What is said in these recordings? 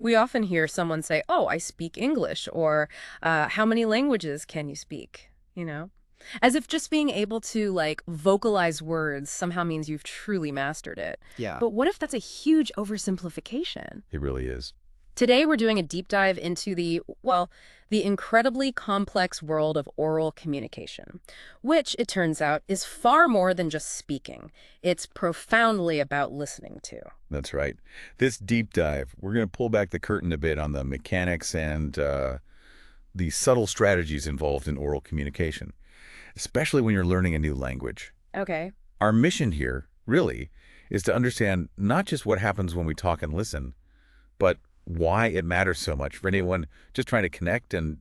We often hear someone say, "Oh, I speak English," or "How many languages can you speak?" You know? As if just being able to, like, vocalize words somehow means you've truly mastered it. Yeah, But what if that's a huge oversimplification? it really is. Today, we're doing a deep dive into the incredibly complex world of oral communication, which, it turns out, is far more than just speaking. It's profoundly about listening to. That's right. This deep dive, we're going to pull back the curtain a bit on the mechanics and the subtle strategies involved in oral communication, especially when you're learning a new language. Okay. Our mission here, really, is to understand not just what happens when we talk and listen, but why it matters so much for anyone just trying to connect and,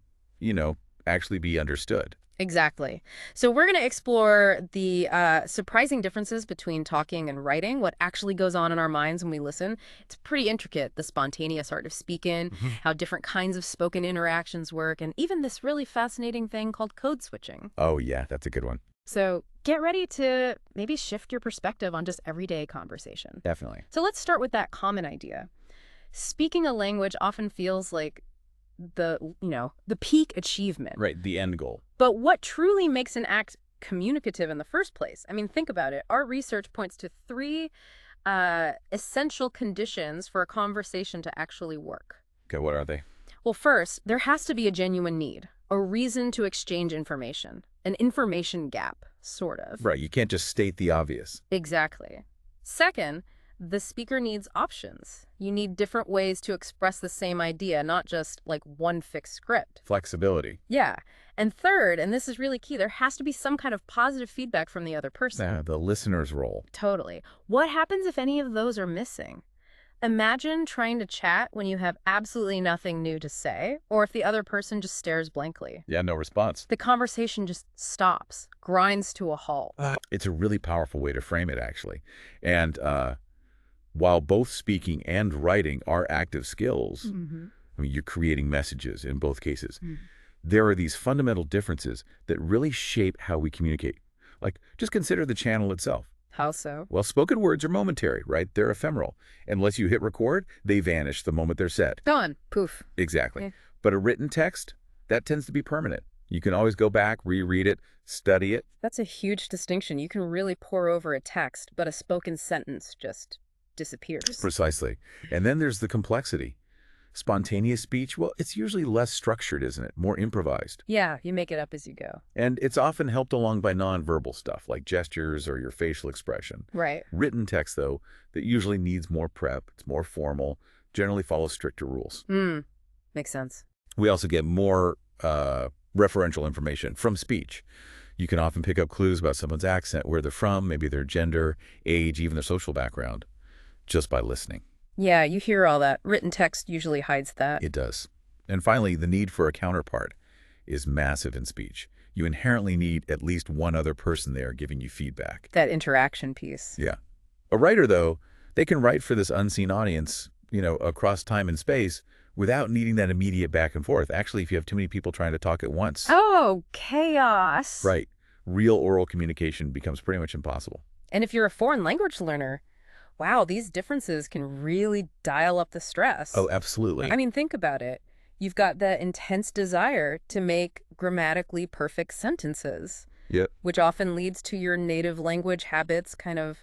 actually be understood. Exactly. So we're going to explore the surprising differences between talking and writing, what actually goes on in our minds when we listen. It's pretty intricate, the spontaneous art of speaking, Mhm. how different kinds of spoken interactions work, and even this really fascinating thing called code switching. Oh, yeah, that's a good one. So get ready to maybe shift your perspective on just everyday conversation. Definitely. So let's start with that common idea. Speaking a language often feels like the peak achievement. Right, the end goal. But what truly makes an act communicative in the first place? I mean, think about it. Our research points to three essential conditions for a conversation to actually work. Okay, what are they? Well, first, there has to be a genuine need, a reason to exchange information, an information gap, sort of. Right, you can't just state the obvious. Exactly. Second, the speaker needs options. You need different ways to express the same idea, not just like one fixed script. Flexibility. Yeah. And third, and this is really key, there has to be some kind of positive feedback from the other person. The listener's role. Totally. What happens if any of those are missing? Imagine trying to chat when you have absolutely nothing new to say, or if the other person just stares blankly. Yeah, no response. The conversation just stops, grinds to a halt. It's a really powerful way to frame it, actually. And while both speaking and writing are active skills, Mm-hmm. I mean, you're creating messages in both cases. There are these fundamental differences that really shape how we communicate. Like, just consider the channel itself. How so? Well, spoken words are momentary, right? They're ephemeral. Unless you hit record, they vanish the moment they're said. Gone. Poof. Exactly. Yeah. But a written text, that tends to be permanent. You can always go back, reread it, study it. That's a huge distinction. You can really pour over a text, but a spoken sentence just disappears. Precisely. And then there's the complexity. Spontaneous speech, well, it's usually less structured, isn't it? More improvised. Yeah, you make it up as you go. And it's often helped along by nonverbal stuff like gestures or your facial expression. Right. Written text, though, that usually needs more prep, it's more formal, generally follows stricter rules. Makes sense. We also get more referential information from speech. You can often pick up clues about someone's accent, where they're from, maybe their gender, age, even their social background, just by listening. Yeah, you hear all that. Written text usually hides that. It does. And finally, the need for a counterpart is massive in speech. You inherently need at least one other person there giving you feedback. That interaction piece. Yeah. A writer, though, they can write for this unseen audience, across time and space without needing that immediate back and forth. Actually, if you have too many people trying to talk at once, Oh, chaos. right, real oral communication becomes pretty much impossible. And if you're a foreign language learner, wow, these differences can really dial up the stress. Oh, absolutely. I mean, think about it. You've got that intense desire to make grammatically perfect sentences, Yep. which often leads to your native language habits kind of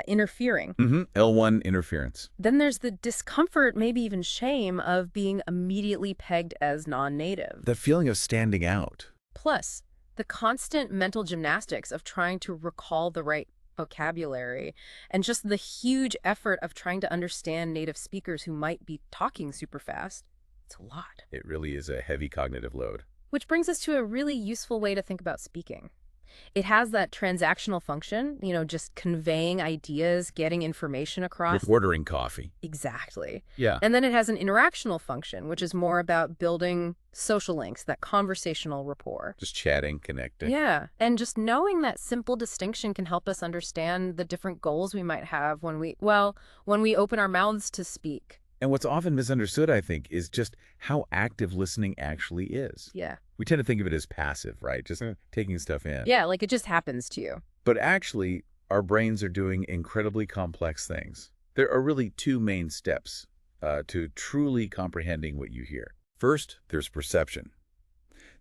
interfering. L1 interference. Then there's the discomfort, maybe even shame, of being immediately pegged as non-native. The feeling of standing out. Plus, the constant mental gymnastics of trying to recall the right vocabulary and just the huge effort of trying to understand native speakers who might be talking super fast. It's a lot. It really is a heavy cognitive load. Which brings us to a really useful way to think about speaking. It has that transactional function, just conveying ideas, getting information across. With ordering coffee. Exactly. Yeah. And then it has an interactional function, which is more about building social links, that conversational rapport. Just chatting, connecting. Yeah. And just knowing that simple distinction can help us understand the different goals we might have when we open our mouths to speak. And what's often misunderstood, I think, is just how active listening actually is. Yeah. We tend to think of it as passive, right? Just taking stuff in. Yeah, like it just happens to you. But actually, our brains are doing incredibly complex things. There are really two main steps to truly comprehending what you hear. First, there's perception.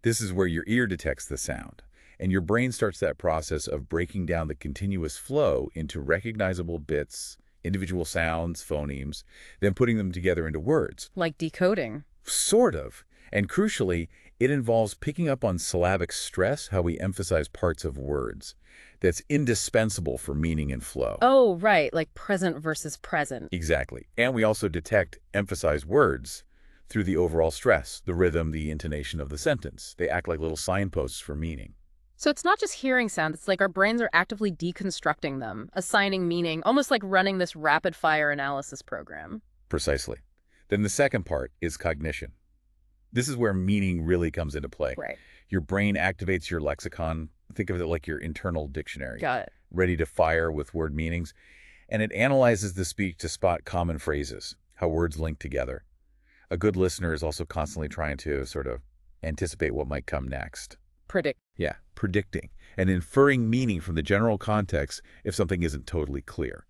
This is where your ear detects the sound, and your brain starts that process of breaking down the continuous flow into recognizable bits, individual sounds, phonemes, then putting them together into words. Like decoding. Sort of. And crucially, it involves picking up on syllabic stress, how we emphasize parts of words. That's indispensable for meaning and flow. Oh, right, like present versus present. Exactly. And we also detect emphasized words through the overall stress, the rhythm, the intonation of the sentence. They act like little signposts for meaning. So it's not just hearing sound, it's like our brains are actively deconstructing them, assigning meaning, almost like running this rapid-fire analysis program. Precisely. Then the second part is cognition. This is where meaning really comes into play. Right. Your brain activates your lexicon. Think of it like your internal dictionary. Got it. Ready to fire with word meanings. And it analyzes the speech to spot common phrases, how words link together. A good listener is also constantly trying to sort of anticipate what might come next. Predict. Yeah, predicting and inferring meaning from the general context if something isn't totally clear.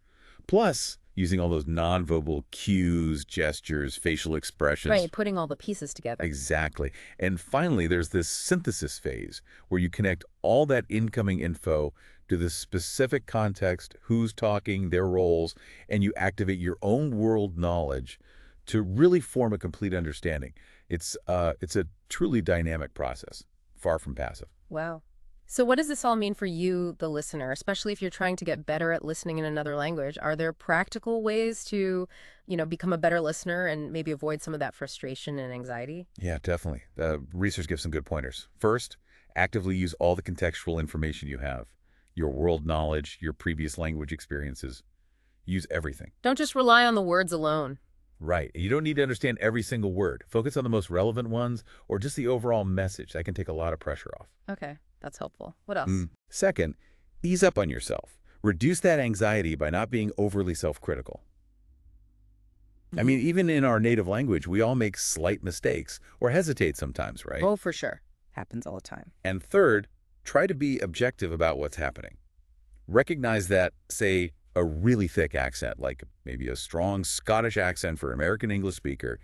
Plus, using all those nonverbal cues, gestures, facial expressions. Right, putting all the pieces together. Exactly. And finally, there's this synthesis phase where you connect all that incoming info to the specific context, who's talking, their roles, and you activate your own world knowledge to really form a complete understanding. It's a truly dynamic process, far from passive. Wow. So what does this all mean for you, the listener, especially if you're trying to get better at listening in another language? Are there practical ways to, become a better listener and maybe avoid some of that frustration and anxiety? Yeah, definitely. Research gives some good pointers. First, actively use all the contextual information you have, your world knowledge, your previous language experiences. Use everything. Don't just rely on the words alone. Right. You don't need to understand every single word. Focus on the most relevant ones or just the overall message. That can take a lot of pressure off. Okay, that's helpful. What else? Second, ease up on yourself. Reduce that anxiety by not being overly self-critical. I mean, even in our native language, we all make slight mistakes or hesitate sometimes, right? Oh, for sure. Happens all the time. And third, try to be objective about what's happening. Recognize that, say, a really thick accent, like maybe a strong Scottish accent for an American English speaker,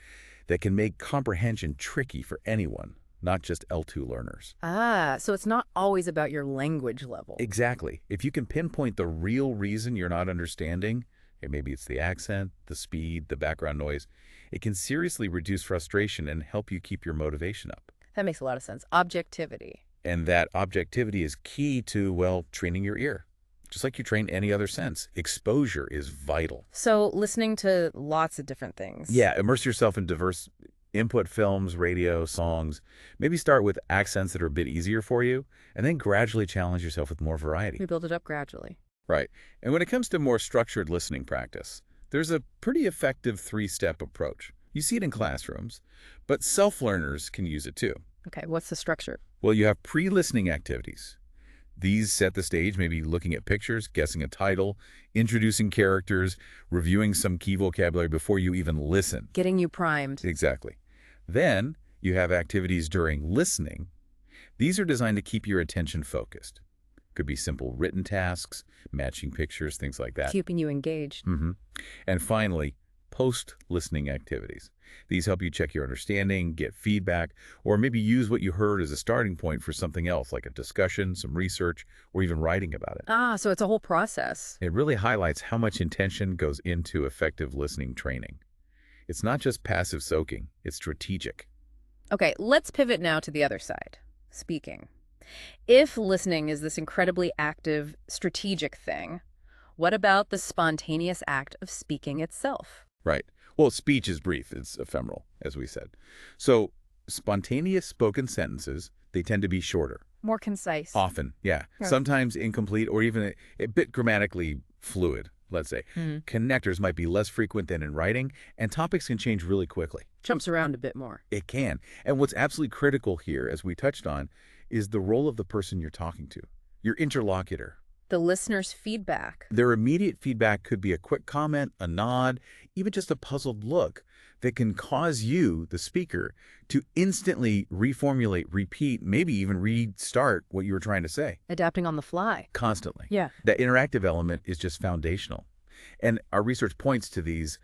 that can make comprehension tricky for anyone, not just L2 learners. Ah, so it's not always about your language level. Exactly. If you can pinpoint the real reason you're not understanding, and maybe it's the accent, the speed, the background noise, it can seriously reduce frustration and help you keep your motivation up. That makes a lot of sense. Objectivity. And that objectivity is key to, well, training your ear. Just like you train any other sense, exposure is vital. So listening to lots of different things. Yeah, immerse yourself in diverse input films, radio, songs. Maybe start with accents that are a bit easier for you, and then gradually challenge yourself with more variety. We build it up gradually. Right. And when it comes to more structured listening practice, there's a pretty effective three-step approach. You see it in classrooms, but self-learners can use it too. Okay, what's the structure? Well, you have pre-listening activities. These set the stage, maybe looking at pictures, guessing a title, introducing characters, reviewing some key vocabulary before you even listen. Getting you primed. Exactly. Then you have activities during listening. These are designed to keep your attention focused. Could be simple written tasks, matching pictures, things like that. Keeping you engaged. And finally, post-listening activities. These help you check your understanding, get feedback, or maybe use what you heard as a starting point for something else, like a discussion, some research, or even writing about it. Ah, so it's a whole process. It really highlights how much intention goes into effective listening training. It's not just passive soaking, it's strategic. Okay, let's pivot now to the other side, speaking. If listening is this incredibly active, strategic thing, what about the spontaneous act of speaking itself? Right. Well, speech is brief. It's ephemeral, as we said. So spontaneous spoken sentences, they tend to be shorter. More concise. Often, yeah. Sometimes incomplete or even a bit grammatically fluid, let's say. Connectors might be less frequent than in writing, and topics can change really quickly. Jumps around a bit more. It can. And what's absolutely critical here, as we touched on, is the role of the person you're talking to, your interlocutor. The listener's feedback. Their immediate feedback could be a quick comment, a nod, even just a puzzled look that can cause you, the speaker, to instantly reformulate, repeat, maybe even restart what you were trying to say. Adapting on the fly. Constantly. Yeah. That interactive element is just foundational. And our research points to these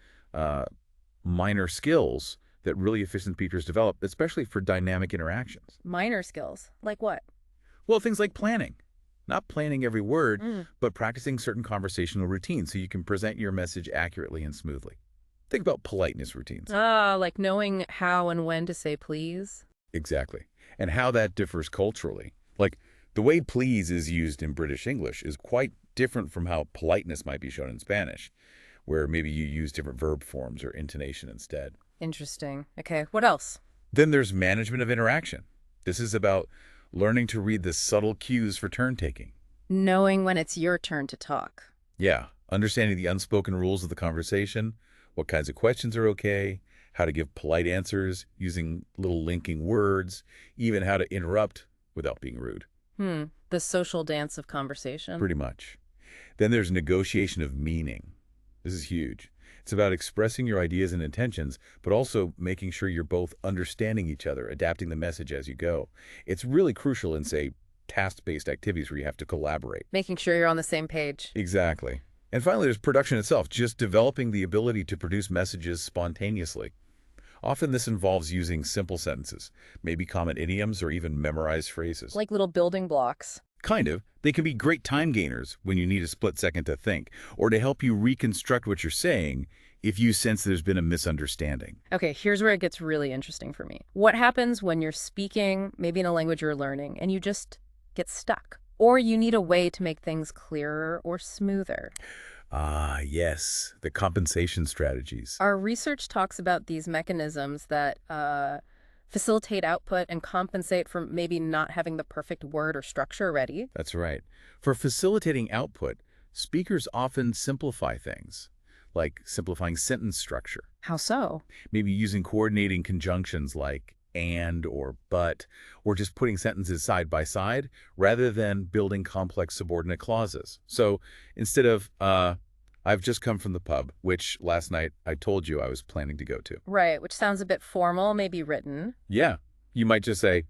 minor skills that really efficient speakers develop, especially for dynamic interactions. Minor skills. Like what? Well, things like planning. Not planning every word, Mm. but practicing certain conversational routines so you can present your message accurately and smoothly. Think about politeness routines. Ah, like knowing how and when to say please. Exactly. And how that differs culturally. Like, the way please is used in British English is quite different from how politeness might be shown in Spanish, where maybe you use different verb forms or intonation instead. Interesting. Okay, what else? Then there's management of interaction. This is about learning to read the subtle cues for turn taking. Knowing when it's your turn to talk. Yeah, understanding the unspoken rules of the conversation, what kinds of questions are okay, how to give polite answers using little linking words, even how to interrupt without being rude. The social dance of conversation. Pretty much. Then there's negotiation of meaning. This is huge. It's about expressing your ideas and intentions, but also making sure you're both understanding each other, adapting the message as you go. It's really crucial in, say, task-based activities where you have to collaborate. Making sure you're on the same page. Exactly. And finally, there's production itself, just developing the ability to produce messages spontaneously. Often this involves using simple sentences, maybe common idioms or even memorized phrases. Like little building blocks. Kind of. They can be great time gainers when you need a split second to think, or to help you reconstruct what you're saying if you sense there's been a misunderstanding. Okay, here's where it gets really interesting for me. What happens when you're speaking, maybe in a language you're learning, and you just get stuck? Or you need a way to make things clearer or smoother? Ah, yes, the compensation strategies. Our research talks about these mechanisms that facilitate output and compensate for maybe not having the perfect word or structure ready. That's right. For facilitating output, speakers often simplify things, like simplifying sentence structure, How so? maybe using coordinating conjunctions like and or but, or just putting sentences side by side rather than building complex subordinate clauses. So instead of, I've just come from the pub, which last night I told you I was planning to go to. Right, which sounds a bit formal, maybe written. Yeah, you might just say,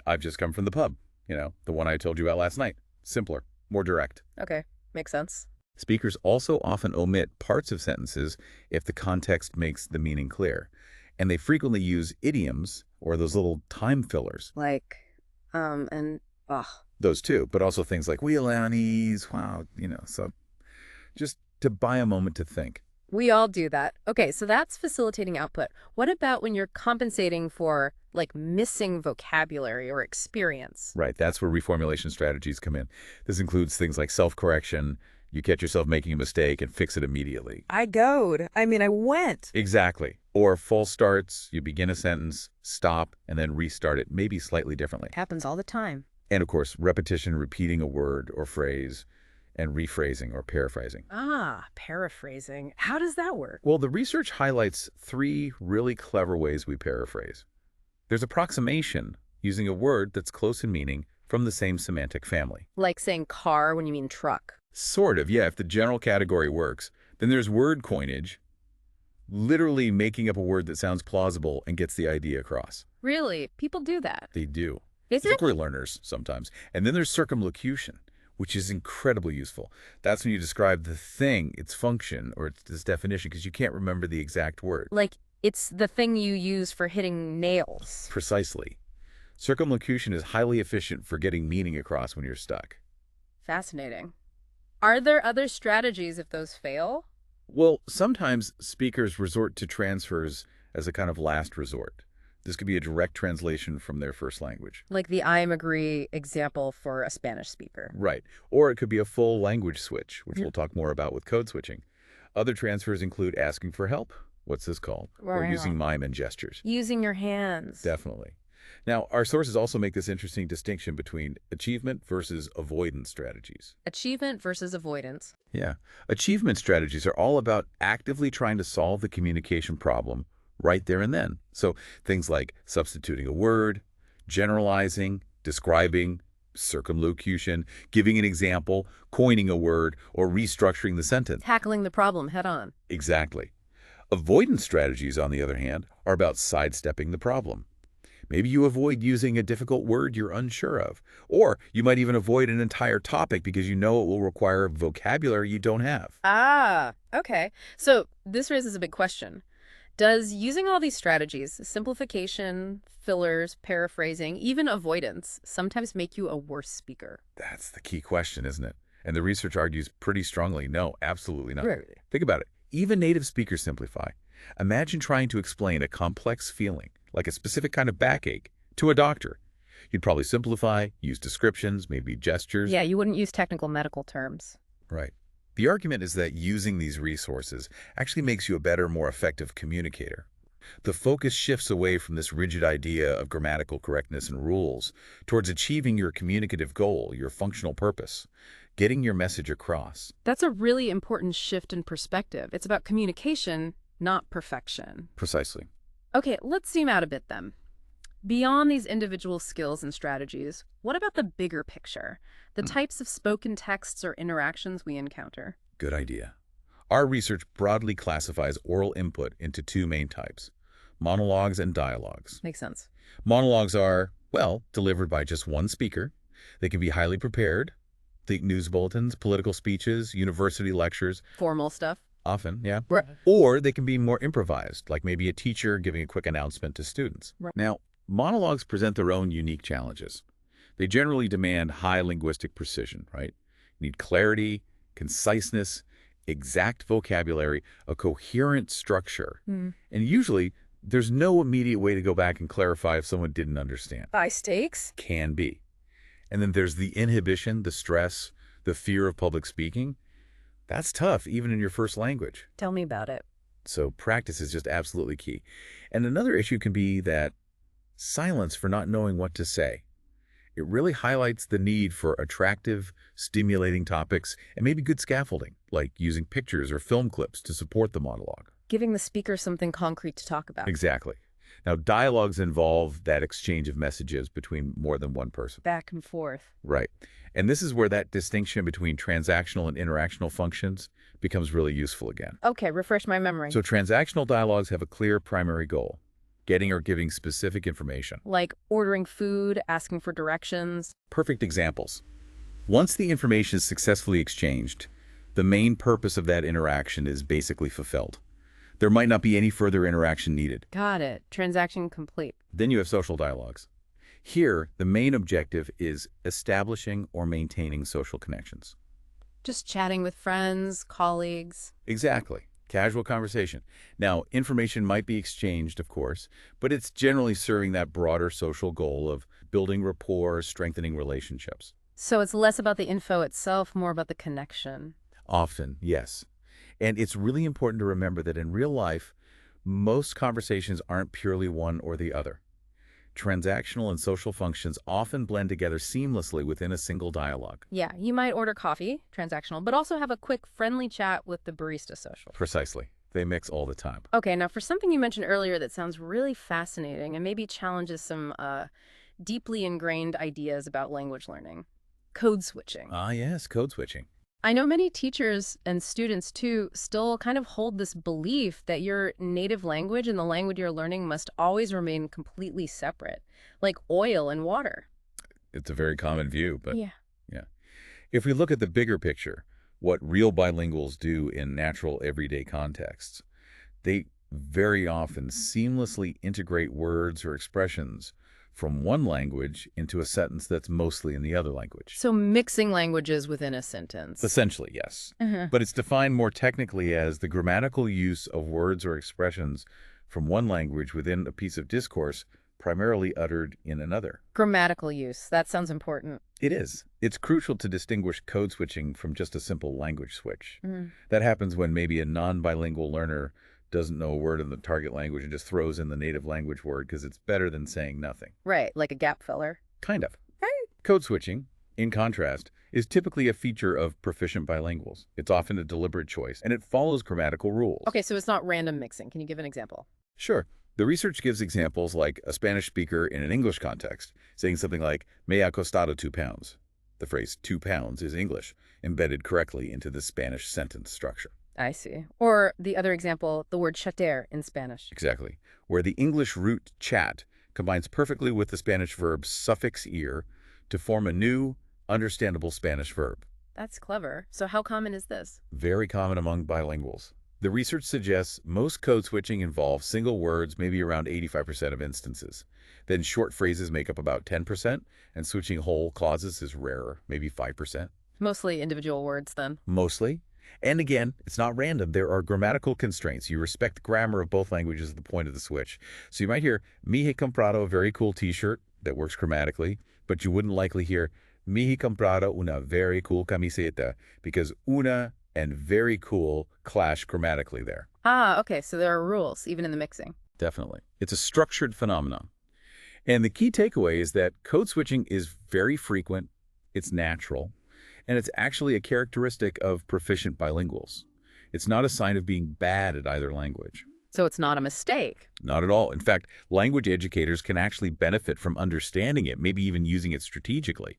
I've just come from the pub, the one I told you about last night. Simpler, more direct. Okay, makes sense. Speakers also often omit parts of sentences if the context makes the meaning clear. And they frequently use idioms or those little time fillers. Like, ugh. Those too, but also things like wheel on ease, wow, so just to buy a moment to think. We all do that. Okay, so that's facilitating output. What about when you're compensating for, like, missing vocabulary or experience? Right, that's where reformulation strategies come in. This includes things like self-correction. You catch yourself making a mistake and fix it immediately. I went. Exactly. Or false starts, you begin a sentence, stop, and then restart it, maybe slightly differently. Happens all the time. And of course, repetition, repeating a word or phrase, and rephrasing or paraphrasing. Ah, paraphrasing. How does that work? Well, the research highlights 3 really clever ways we paraphrase. There's approximation, using a word that's close in meaning from the same semantic family. Like saying car when you mean truck. Sort of, yeah, if the general category works. Then there's word coinage, literally making up a word that sounds plausible and gets the idea across. Really? People do that. They do. Is it? Particularly learners sometimes. And then there's circumlocution, which is incredibly useful. That's when you describe the thing, its function, or its definition, because you can't remember the exact word. Like, it's the thing you use for hitting nails. Precisely. Circumlocution is highly efficient for getting meaning across when you're stuck. Fascinating. Are there other strategies if those fail? Well, sometimes speakers resort to transfers as a kind of last resort. This could be a direct translation from their first language. Like the I am agree example for a Spanish speaker. Right. Or it could be a full language switch, which we'll talk more about with code switching. Other transfers include asking for help. What's this called? Or using mime and gestures. Using your hands. Definitely. Now, our sources also make this interesting distinction between achievement versus avoidance strategies. Achievement versus avoidance. Yeah. Achievement strategies are all about actively trying to solve the communication problem right there and then. So things like substituting a word, generalizing, describing, circumlocution, giving an example, coining a word, or restructuring the sentence. Tackling the problem head on. Exactly. Avoidance strategies, on the other hand, are about sidestepping the problem. Maybe you avoid using a difficult word you're unsure of. Or you might even avoid an entire topic because you know it will require vocabulary you don't have. Ah, okay. So this raises a big question. Does using all these strategies, simplification, fillers, paraphrasing, even avoidance, sometimes make you a worse speaker? That's the key question, isn't it? And the research argues pretty strongly, no, absolutely not. Right. Think about it. Even native speakers simplify. Imagine trying to explain a complex feeling, like a specific kind of backache, to a doctor. You'd probably simplify, use descriptions, maybe gestures. Yeah, you wouldn't use technical medical terms. Right. The argument is that using these resources actually makes you a better, more effective communicator. The focus shifts away from this rigid idea of grammatical correctness and rules towards achieving your communicative goal, your functional purpose, getting your message across. That's a really important shift in perspective. It's about communication, not perfection. Precisely. Okay, let's zoom out a bit then. Beyond these individual skills and strategies, what about the bigger picture? The types of spoken texts or interactions we encounter? Good idea. Our research broadly classifies oral input into two main types, monologues and dialogues. Makes sense. Monologues are, well, delivered by just one speaker. They can be highly prepared. Think news bulletins, political speeches, university lectures. Formal stuff? Often, yeah. Right. Or they can be more improvised, like maybe a teacher giving a quick announcement to students. Right. Now, monologues present their own unique challenges. They generally demand high linguistic precision, right? You need clarity, conciseness, exact vocabulary, a coherent structure. And usually, there's no immediate way to go back and clarify if someone didn't understand. High stakes? Can be. And then there's the inhibition, the stress, the fear of public speaking. That's tough, even in your first language. Tell me about it. So practice is just absolutely key. And another issue can be that silence for not knowing what to say. It really highlights the need for attractive, stimulating topics and maybe good scaffolding, like using pictures or film clips to support the monologue. Giving the speaker something concrete to talk about. Exactly. Now, dialogues involve that exchange of messages between more than one person. Back and forth. Right. And this is where that distinction between transactional and interactional functions becomes really useful again. Okay, refresh my memory. So transactional dialogues have a clear primary goal, getting or giving specific information. Like ordering food, asking for directions. Perfect examples. Once the information is successfully exchanged, the main purpose of that interaction is basically fulfilled. There might not be any further interaction needed. Got it. Transaction complete. Then you have social dialogues. Here, the main objective is establishing or maintaining social connections. Just chatting with friends, colleagues. Exactly. Casual conversation. Now, information might be exchanged, of course, but it's generally serving that broader social goal of building rapport, strengthening relationships. So it's less about the info itself, more about the connection. Often, yes. And it's really important to remember that in real life, most conversations aren't purely one or the other. Transactional and social functions often blend together seamlessly within a single dialogue. Yeah, you might order coffee, transactional, but also have a quick friendly chat with the barista, social. Precisely. They mix all the time. Okay, now for something you mentioned earlier that sounds really fascinating and maybe challenges some deeply ingrained ideas about language learning. Code switching. Ah, yes, code switching. I know many teachers and students, too, still kind of hold this belief that your native language and the language you're learning must always remain completely separate, like oil and water. It's a very common view, but Yeah. yeah. If we look at the bigger picture, what real bilinguals do in natural everyday contexts, they very often seamlessly integrate words or expressions from one language into a sentence that's mostly in the other language. So mixing languages within a sentence. Essentially, yes. But it's defined more technically as the grammatical use of words or expressions from one language within a piece of discourse primarily uttered in another. Grammatical use. That sounds important. It is. It's crucial to distinguish code switching from just a simple language switch. That happens when maybe a non-bilingual learner doesn't know a word in the target language and just throws in the native language word because it's better than saying nothing. Right, like a gap filler. Kind of. Right. Code switching, in contrast, is typically a feature of proficient bilinguals. It's often a deliberate choice, and it follows grammatical rules. Okay, so it's not random mixing. Can you give an example? Sure. The research gives examples like a Spanish speaker in an English context saying something like, me ha costado 2 pounds. The phrase 2 pounds is English, embedded correctly into the Spanish sentence structure. I see. Or the other example, the word chatear in Spanish. Exactly. Where the English root chat combines perfectly with the Spanish verb suffix ir to form a new, understandable Spanish verb. That's clever. So how common is this? Very common among bilinguals. The research suggests most code switching involves single words, maybe around 85% of instances. Then short phrases make up about 10%, and switching whole clauses is rarer, maybe 5%. Mostly individual words, then. Mostly. And again, it's not random. There are grammatical constraints. You respect the grammar of both languages at the point of the switch. So you might hear, mi he comprado, a very cool t-shirt that works grammatically, but you wouldn't likely hear, mi he comprado una very cool camiseta, because una and very cool clash grammatically there. Ah, okay, so there are rules, even in the mixing. Definitely. It's a structured phenomenon. And the key takeaway is that code switching is very frequent, it's natural, and it's actually a characteristic of proficient bilinguals. It's not a sign of being bad at either language. So it's not a mistake. Not at all. In fact, language educators can actually benefit from understanding it, maybe even using it strategically.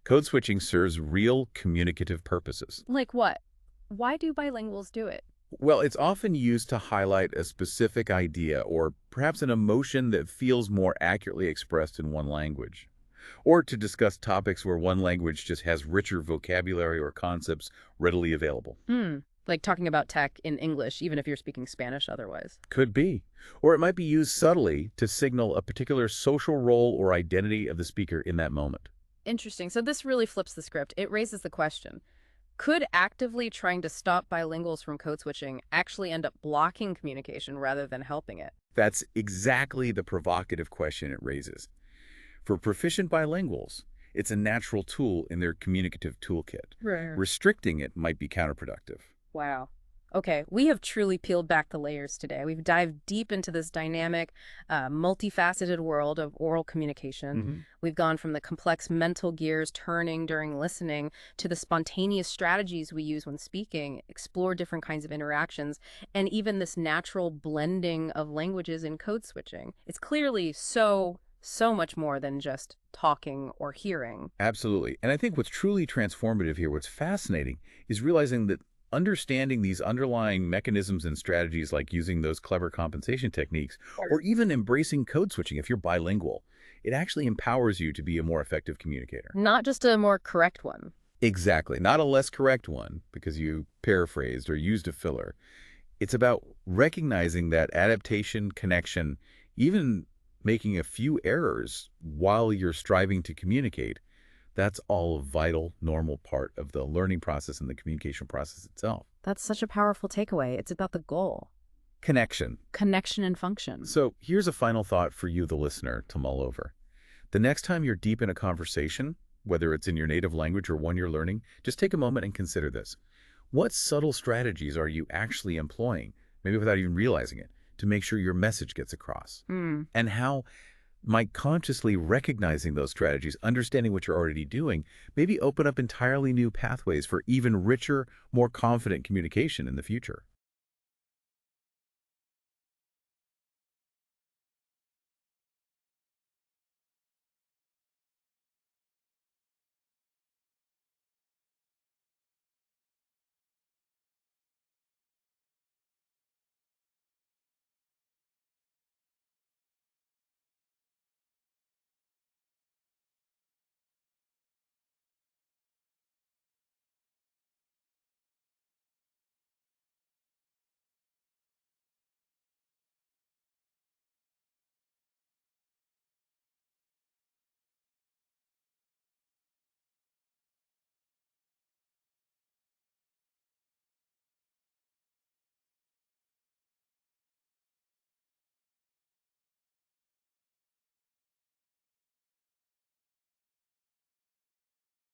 Code switching serves real communicative purposes. Like what? Why do bilinguals do it? Well, it's often used to highlight a specific idea or perhaps an emotion that feels more accurately expressed in one language, or to discuss topics where one language just has richer vocabulary or concepts readily available. Like talking about tech in English, even if you're speaking Spanish otherwise. Could be. Or it might be used subtly to signal a particular social role or identity of the speaker in that moment. Interesting. So this really flips the script. It raises the question. Could actively trying to stop bilinguals from code switching actually end up blocking communication rather than helping it? That's exactly the provocative question it raises. For proficient bilinguals, it's a natural tool in their communicative toolkit. Right. Restricting it might be counterproductive. Wow. Okay, we have truly peeled back the layers today. We've dived deep into this dynamic, multifaceted world of oral communication. We've gone from the complex mental gears turning during listening to the spontaneous strategies we use when speaking, explore different kinds of interactions, and even this natural blending of languages in code switching. It's clearly so much more than just talking or hearing. Absolutely. And I think what's truly transformative here, what's fascinating, is realizing that understanding these underlying mechanisms and strategies like using those clever compensation techniques or even embracing code switching if you're bilingual, it actually empowers you to be a more effective communicator. Not just a more correct one. Exactly. Not a less correct one because you paraphrased or used a filler. It's about recognizing that adaptation, connection, even making a few errors while you're striving to communicate. That's all a vital, normal part of the learning process and the communication process itself. That's such a powerful takeaway. It's about the goal. Connection. Connection and function. So here's a final thought for you, the listener, to mull over. The next time you're deep in a conversation, whether it's in your native language or one you're learning, just take a moment and consider this. What subtle strategies are you actually employing, maybe without even realizing it, to make sure your message gets across? And how might consciously recognizing those strategies, understanding what you're already doing, maybe open up entirely new pathways for even richer, more confident communication in the future?